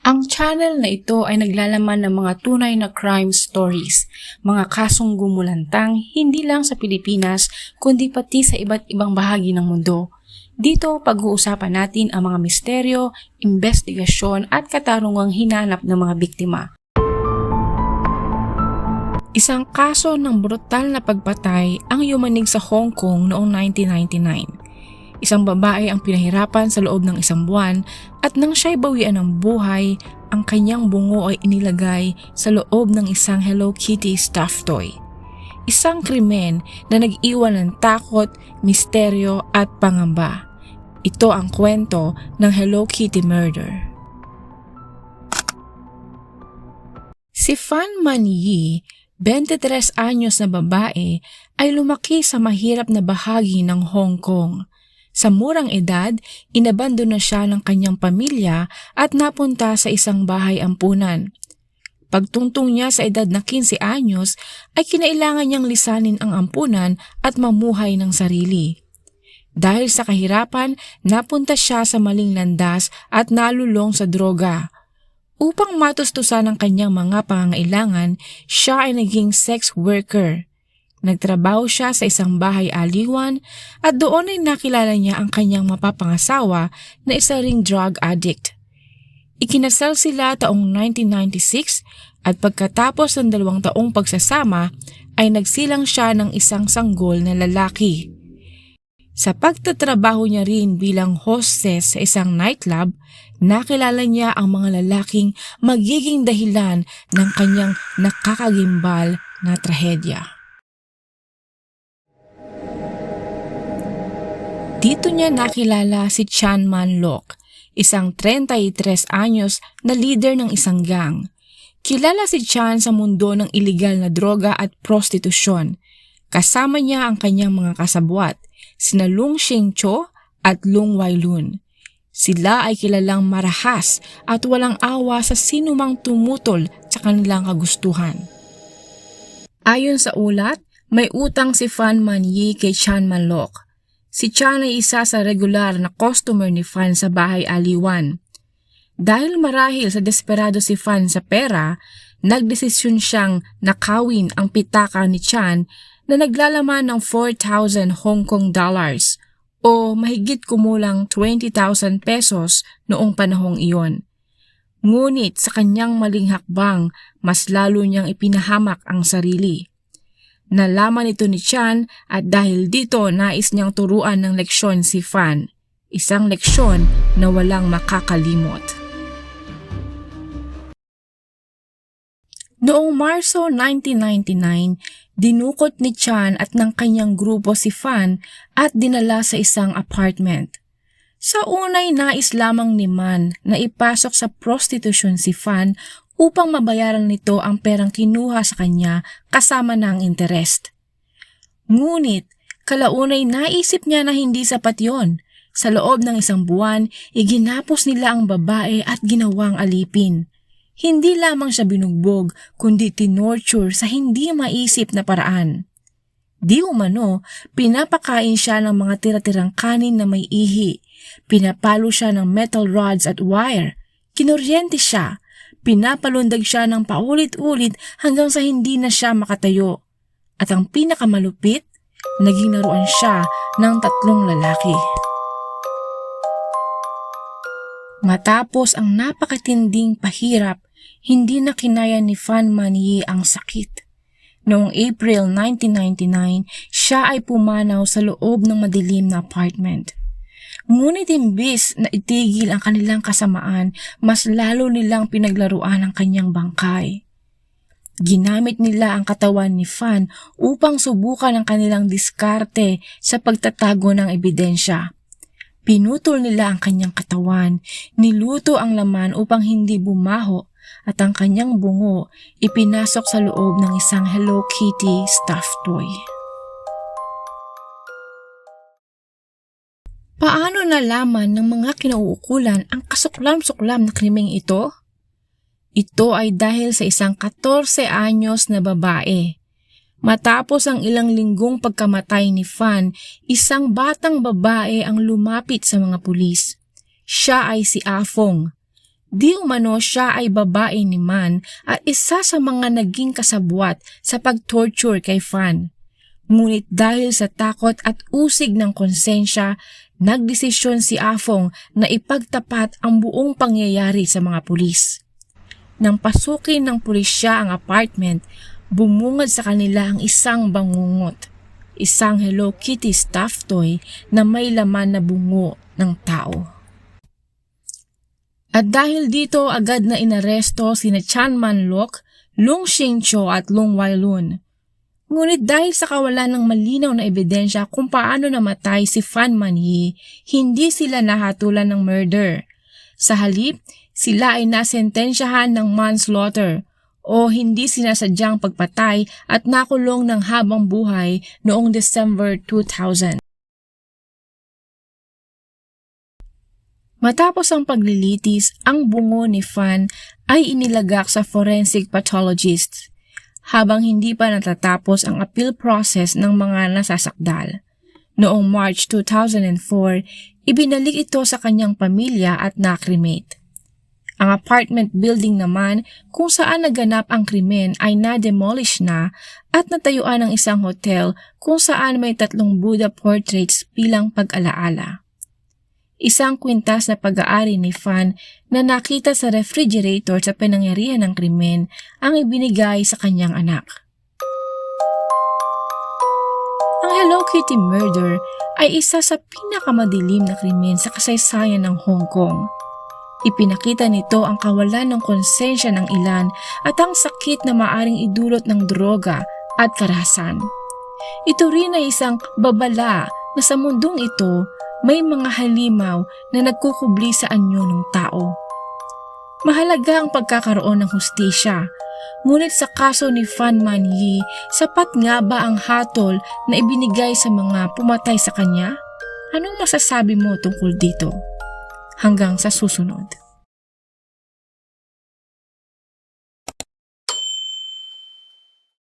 Ang channel na ito ay naglalaman ng mga tunay na crime stories, mga kasong gumulantang hindi lang sa Pilipinas kundi pati sa iba't ibang bahagi ng mundo. Dito pag-uusapan natin ang mga misteryo, investigasyon at katarungang hinanap ng mga biktima. Isang kaso ng brutal na pagpatay ang yumanig sa Hong Kong noong 1999. Isang babae ang pinahirapan sa loob ng isang buwan at nang siya'y bawian ng buhay, ang kanyang bungo ay inilagay sa loob ng isang Hello Kitty stuffed toy. Isang krimen na nag-iwan ng takot, misteryo at pangamba. Ito ang kwento ng Hello Kitty murder. Si Fan Man Yi, 23 anyos na babae, ay lumaki sa mahirap na bahagi ng Hong Kong. Sa murang edad, inabandona siya ng kanyang pamilya at napunta sa isang bahay ampunan. Pagtungtong niya sa edad na 15 anyos, ay kinailangan niyang lisanin ang ampunan at mamuhay ng sarili. Dahil sa kahirapan, napunta siya sa maling landas at nalulong sa droga. Upang matustusan ang kanyang mga pangangailangan, siya ay naging sex worker. Nagtrabaho siya sa isang bahay aliwan at doon ay nakilala niya ang kanyang mapapangasawa na isa ring drug addict. Ikinasal sila taong 1996 at pagkatapos ng 2 taong pagsasama ay nagsilang siya ng isang sanggol na lalaki. Sa pagtatrabaho niya rin bilang hostess sa isang nightclub, nakilala niya ang mga lalaking magiging dahilan ng kanyang nakakagimbal na trahedya. Dito niya nakilala si Chan Man Lok, isang 33 anyos na leader ng isang gang. Kilala si Chan sa mundo ng iligal na droga at prostitusyon. Kasama niya ang kanyang mga kasabwat, sina Lung Shengcho at Lung Wailun. Sila ay kilalang marahas at walang awa sa sinumang tumutol sa kanilang kagustuhan. Ayon sa ulat, may utang si Fan Man Yi kay Chan Man Lok. Si Chan ay isa sa regular na customer ni Fan sa bahay aliwan. Dahil marahil sa desperado si Fan sa pera, nagdesisyon siyang nakawin ang pitaka ni Chan na naglalaman ng 4,000 Hong Kong dollars o mahigit kumulang 20,000 pesos noong panahong iyon. Ngunit sa kanyang maling hakbang, mas lalo niyang ipinahamak ang sarili. Nalaman ito ni Chan at dahil dito nais niyang turuan ng leksyon si Fan. Isang leksyon na walang makakalimot. Noong Marso 1999, dinukot ni Chan at ng kanyang grupo si Fan at dinala sa isang apartment. Sa unay nais lamang ni Man na ipasok sa prostitusyon si Fan upang mabayaran nito ang perang kinuha sa kanya kasama ng interest. Ngunit, kalaunay naisip niya na hindi sapat yon. Sa loob ng 1 buwan, iginapos nila ang babae at ginawang alipin. Hindi lamang siya binugbog, kundi tinorture sa hindi maisip na paraan. Di umano, pinapakain siya ng mga tira-tirang kanin na may ihi. Pinapalo siya ng metal rods at wire. Kinuryente siya. Pinapalundag siya ng paulit-ulit hanggang sa hindi na siya makatayo. At ang pinakamalupit, naging laruan siya ng 3 lalaki. Matapos ang napakatinding pahirap, hindi na kinaya ni Fan Man Yi ang sakit. Noong April 1999, siya ay pumanaw sa loob ng madilim na apartment. Ngunit imbis na itigil ang kanilang kasamaan, mas lalo nilang pinaglaruan ang kanyang bangkay. Ginamit nila ang katawan ni Fan upang subukan ang kanilang diskarte sa pagtatago ng ebidensya. Pinutol nila ang kanyang katawan, niluto ang laman upang hindi bumaho at ang kanyang bungo ipinasok sa loob ng isang Hello Kitty stuffed toy. Paano nalaman ng mga kinauukulan ang kasuklam-suklam na krimeng ito? Ito ay dahil sa isang 14 anyos na babae. Matapos ang ilang linggong pagkamatay ni Fan, isang batang babae ang lumapit sa mga pulis. Siya ay si Afong. Di umano siya ay babae ni Man at isa sa mga naging kasabwat sa pag-torture kay Fan. Ngunit dahil sa takot at usig ng konsensya, nagdesisyon si Afong na ipagtapat ang buong pangyayari sa mga pulis. Nang pasukin ng pulisya ang apartment, bumungad sa kanila ang isang bangungot, isang Hello Kitty stuffed toy na may laman na bungo ng tao. At dahil dito agad na inaresto sina Chan Man-lok, Lung Xing-cho at Lung Wai-lun. Ngunit dahil sa kawalan ng malinaw na ebidensya kung paano namatay si Fan Man-yi, hindi sila nahatulan ng murder. Sa halip, sila ay nasentensyahan ng manslaughter o hindi sinasadyang pagpatay at nakulong ng habang buhay noong December 2000. Matapos ang paglilitis, ang bungo ni Fan ay inilagak sa forensic pathologist habang hindi pa natatapos ang appeal process ng mga nasasakdal. Noong March 2004, ibinalik ito sa kanyang pamilya at na-cremate. Ang apartment building naman kung saan naganap ang krimen ay na-demolish na at natayuan ng isang hotel kung saan may 3 Buddha portraits bilang pag-alaala. Isang kwintas na pag-aari ni Fan na nakita sa refrigerator sa pinangyarihan ng krimen ang ibinigay sa kanyang anak. Ang Hello Kitty murder ay isa sa pinakamadilim na krimen sa kasaysayan ng Hong Kong. Ipinakita nito ang kawalan ng konsensya ng ilan at ang sakit na maaring idulot ng droga at karahasan. Ito rin ay isang babala na sa mundong ito may mga halimaw na nagkukubli sa anyo ng tao. Mahalaga ang pagkakaroon ng hustisya, ngunit sa kaso ni Fan Man-yi, sapat nga ba ang hatol na ibinigay sa mga pumatay sa kanya? Anong masasabi mo tungkol dito? Hanggang sa susunod.